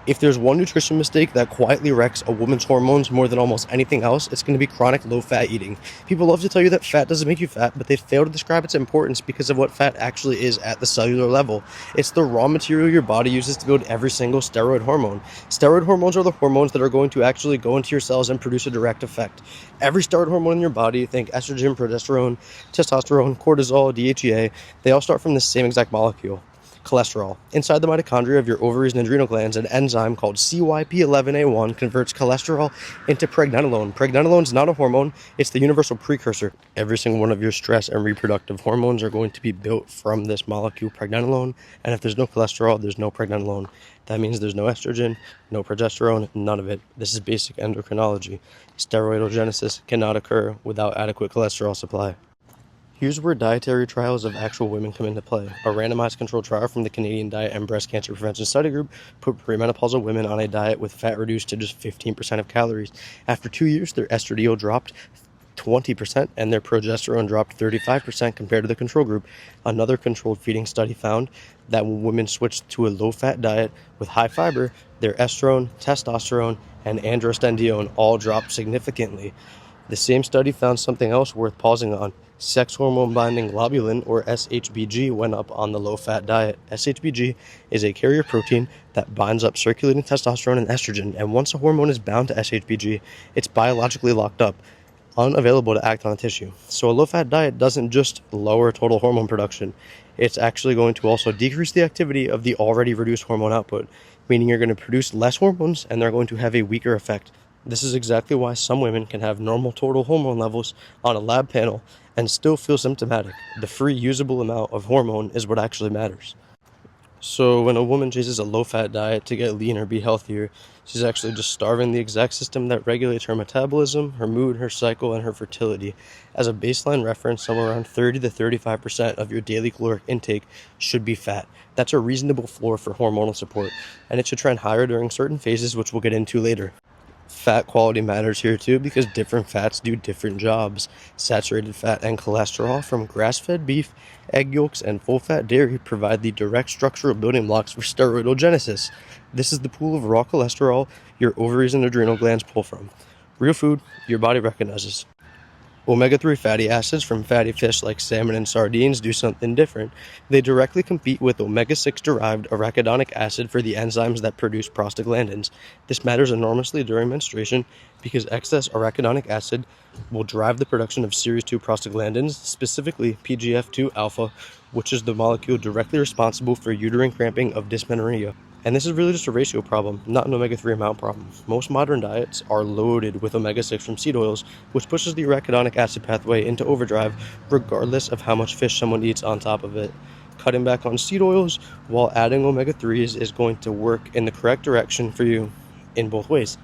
If there's one nutrition mistake that quietly wrecks a woman's hormones more than almost anything else, it's going to be chronic low-fat eating. People love to tell you that fat doesn't make you fat, but they fail to describe its importance because of what fat actually is at the cellular level. It's the raw material your body uses to build every single steroid hormone. Steroid hormones are the hormones that are going to actually go into your cells and produce a direct effect. Every steroid hormone in your body, think estrogen, progesterone, testosterone, cortisol, DHEA, they all start from the same exact molecule. Cholesterol. Inside the mitochondria of your ovaries and adrenal glands, an enzyme called CYP11A1 converts cholesterol into pregnenolone. Pregnenolone is not a hormone, it's the universal precursor. Every single one of your stress and reproductive hormones are going to be built from this molecule, pregnenolone, and if there's no cholesterol, there's no pregnenolone. That means there's no estrogen, no progesterone, none of it. This is basic endocrinology. Steroidogenesis cannot occur without adequate cholesterol supply. Here's where dietary trials of actual women come into play. A randomized controlled trial from the Canadian Diet and Breast Cancer Prevention Study Group put premenopausal women on a diet with fat reduced to just 15% of calories. After 2 years, their estradiol dropped 20% and their progesterone dropped 35% compared to the control group. Another controlled feeding study found that when women switched to a low-fat diet with high fiber, their estrone, testosterone, and androstenedione all dropped significantly. The same study found something else worth pausing on. Sex hormone binding globulin, or SHBG, went up on the low-fat diet. SHBG is a carrier protein that binds up circulating testosterone and estrogen, and once a hormone is bound to SHBG, it's biologically locked up, unavailable to act on the tissue. So a low-fat diet doesn't just lower total hormone production, it's actually going to also decrease the activity of the already reduced hormone output, meaning you're going to produce less hormones and they're going to have a weaker effect. This is exactly why some women can have normal total hormone levels on a lab panel and still feel symptomatic. The free usable amount of hormone is what actually matters. So when a woman chases a low-fat diet to get lean or be healthier, she's actually just starving the exact system that regulates her metabolism, her mood, her cycle, and her fertility. As a baseline reference, somewhere around 30 to 35% of your daily caloric intake should be fat. That's a reasonable floor for hormonal support, and it should trend higher during certain phases, which we'll get into later. Fat quality matters here too because different fats do different jobs. Saturated fat and cholesterol from grass-fed beef, egg yolks, and full-fat dairy provide the direct structural building blocks for steroidogenesis. This is the pool of raw cholesterol your ovaries and adrenal glands pull from. Real food your body recognizes. Omega-3 fatty acids from fatty fish like salmon and sardines do something different. They directly compete with omega-6 derived arachidonic acid for the enzymes that produce prostaglandins. This matters enormously during menstruation because excess arachidonic acid will drive the production of series 2 prostaglandins, specifically PGF2 alpha, which is the molecule directly responsible for uterine cramping of dysmenorrhea. And this is really just a ratio problem, not an omega-3 amount problem. Most modern diets are loaded with omega-6 from seed oils, which pushes the arachidonic acid pathway into overdrive regardless of how much fish someone eats on top of it. Cutting back on seed oils while adding omega-3s is going to work in the correct direction for you in both ways.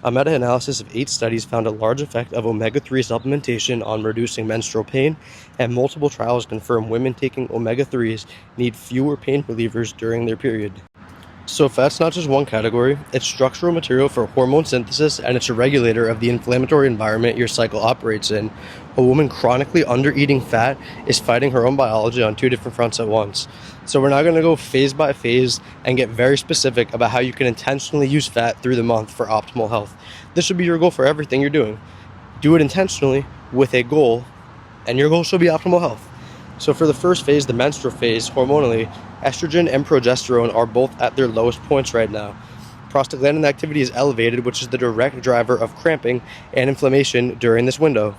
A meta-analysis of 8 studies found a large effect of omega-3 supplementation on reducing menstrual pain, and multiple trials confirm women taking omega-3s need fewer pain relievers during their period. So fat's not just one category, it's structural material for hormone synthesis and it's a regulator of the inflammatory environment your cycle operates in. A woman chronically under-eating fat is fighting her own biology on 2 different fronts at once. So we're now going to go phase by phase and get very specific about how you can intentionally use fat through the month for optimal health. This should be your goal for everything you're doing. Do it intentionally with a goal, and your goal should be optimal health. So for the first phase, the menstrual phase, hormonally, estrogen and progesterone are both at their lowest points right now. Prostaglandin activity is elevated, which is the direct driver of cramping and inflammation during this window.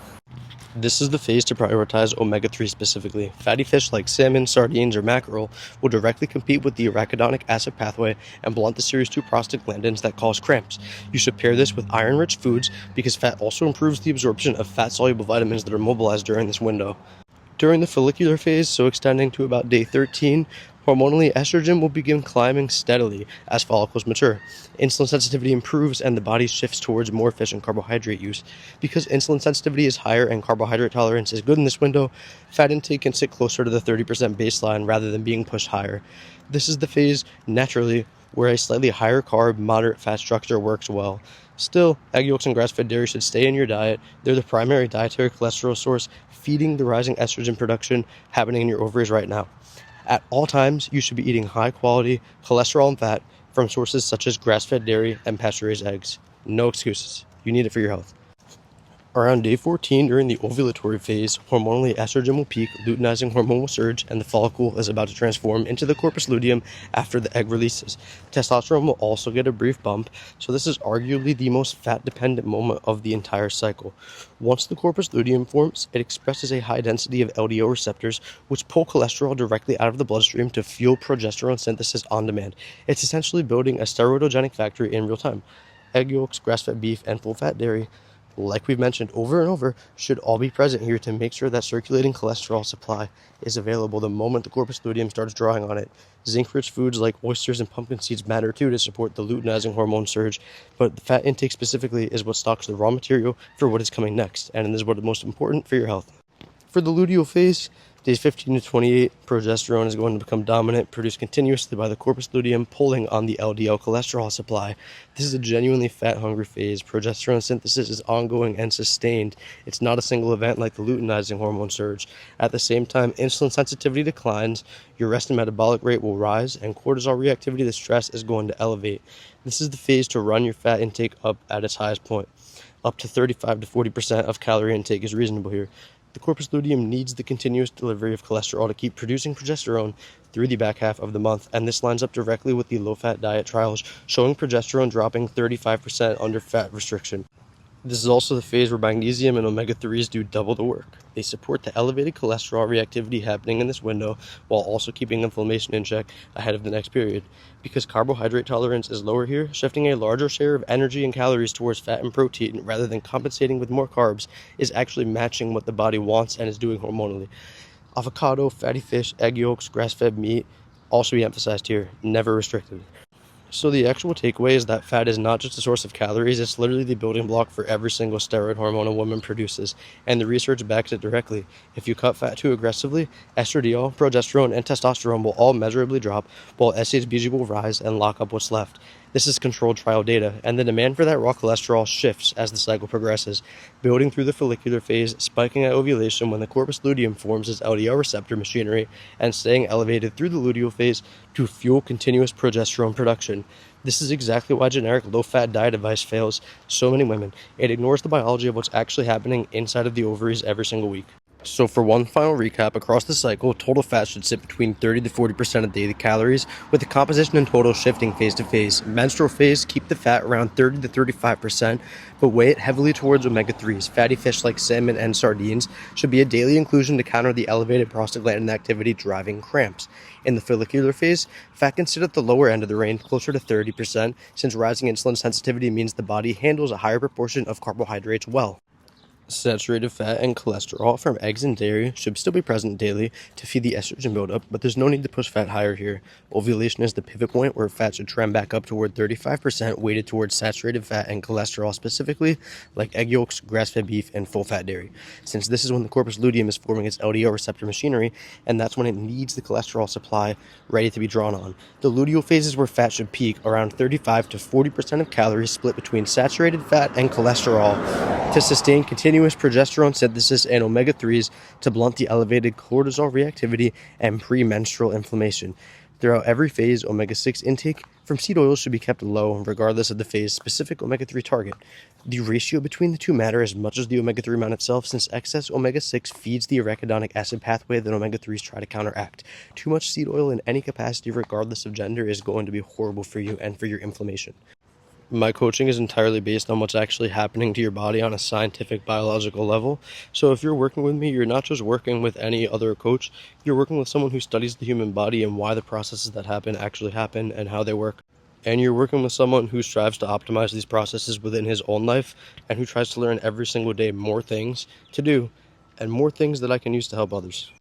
This is the phase to prioritize omega-3 specifically. Fatty fish like salmon, sardines, or mackerel will directly compete with the arachidonic acid pathway and blunt the series 2 prostaglandins that cause cramps. You should pair this with iron-rich foods because fat also improves the absorption of fat-soluble vitamins that are mobilized during this window. During the follicular phase, so extending to about day 13, hormonally estrogen will begin climbing steadily as follicles mature. Insulin sensitivity improves and the body shifts towards more efficient carbohydrate use. Because insulin sensitivity is higher and carbohydrate tolerance is good in this window, fat intake can sit closer to the 30% baseline rather than being pushed higher. This is the phase, naturally, where a slightly higher carb, moderate fat structure works well. Still, egg yolks and grass-fed dairy should stay in your diet. They're the primary dietary cholesterol source, feeding the rising estrogen production happening in your ovaries right now. At all times, you should be eating high-quality cholesterol and fat from sources such as grass-fed dairy and pasture-raised eggs. No excuses. You need it for your health. Around day 14 during the ovulatory phase, hormonally estrogen will peak, luteinizing hormone will surge, and the follicle is about to transform into the corpus luteum after the egg releases. Testosterone will also get a brief bump, so this is arguably the most fat-dependent moment of the entire cycle. Once the corpus luteum forms, it expresses a high density of LDL receptors, which pull cholesterol directly out of the bloodstream to fuel progesterone synthesis on demand. It's essentially building a steroidogenic factory in real time. Egg yolks, grass-fed beef, and full-fat dairy, like we've mentioned over and over, should all be present here to make sure that circulating cholesterol supply is available the moment the corpus luteum starts drawing on it. Zinc-rich foods like oysters and pumpkin seeds matter too to support the luteinizing hormone surge, but the fat intake specifically is what stocks the raw material for what is coming next, and is what is most important for your health. For the luteal phase, days 15 to 28, progesterone is going to become dominant, produced continuously by the corpus luteum pulling on the LDL cholesterol supply. This is a genuinely fat-hungry phase. Progesterone synthesis is ongoing and sustained. It's not a single event like the luteinizing hormone surge. At the same time, insulin sensitivity declines, your rest and metabolic rate will rise, and cortisol reactivity to stress is going to elevate. This is the phase to run your fat intake up at its highest point. Up to 35 to 40% of calorie intake is reasonable here. The corpus luteum needs the continuous delivery of cholesterol to keep producing progesterone through the back half of the month, and this lines up directly with the low-fat diet trials showing progesterone dropping 35% under fat restriction. This is also the phase where magnesium and omega-3s do double the work. They support the elevated cholesterol reactivity happening in this window while also keeping inflammation in check ahead of the next period. Because carbohydrate tolerance is lower here, shifting a larger share of energy and calories towards fat and protein rather than compensating with more carbs is actually matching what the body wants and is doing hormonally. Avocado, fatty fish, egg yolks, grass-fed meat, also be emphasized here, never restricted. So the actual takeaway is that fat is not just a source of calories, it's literally the building block for every single steroid hormone a woman produces, and the research backs it directly. If you cut fat too aggressively, estradiol, progesterone, and testosterone will all measurably drop, while SHBG will rise and lock up what's left. This is controlled trial data, and the demand for that raw cholesterol shifts as the cycle progresses, building through the follicular phase, spiking at ovulation when the corpus luteum forms its LDL receptor machinery, and staying elevated through the luteal phase to fuel continuous progesterone production. This is exactly why generic low-fat diet advice fails so many women. It ignores the biology of what's actually happening inside of the ovaries every single week. So for one final recap, across the cycle, total fat should sit between 30 to 40% of daily calories, with the composition and total shifting phase to phase. Menstrual phase, keep the fat around 30 to 35%, but weigh it heavily towards omega-3s. Fatty fish like salmon and sardines should be a daily inclusion to counter the elevated prostaglandin activity driving cramps. In the follicular phase, fat can sit at the lower end of the range, closer to 30%, since rising insulin sensitivity means the body handles a higher proportion of carbohydrates well. Saturated fat and cholesterol from eggs and dairy should still be present daily to feed the estrogen buildup, but there's no need to push fat higher here. Ovulation is the pivot point where fat should trend back up toward 35%, weighted towards saturated fat and cholesterol specifically, like egg yolks, grass-fed beef, and full-fat dairy, since this is when the corpus luteum is forming its LDL receptor machinery, and that's when it needs the cholesterol supply ready to be drawn on. The luteal phase is where fat should peak, around 35 to 40% of calories split between saturated fat and cholesterol to sustain continuous progesterone synthesis and omega-3s to blunt the elevated cortisol reactivity and premenstrual inflammation. Throughout every phase, omega-6 intake from seed oils should be kept low regardless of the phase-specific omega-3 target. The ratio between the two matter as much as the omega-3 amount itself, since excess omega-6 feeds the arachidonic acid pathway that omega-3s try to counteract. Too much seed oil in any capacity regardless of gender is going to be horrible for you and for your inflammation. My coaching is entirely based on what's actually happening to your body on a scientific, biological level. So if you're working with me, you're not just working with any other coach, you're working with someone who studies the human body and why the processes that happen actually happen and how they work. And you're working with someone who strives to optimize these processes within his own life and who tries to learn every single day more things to do and more things that I can use to help others.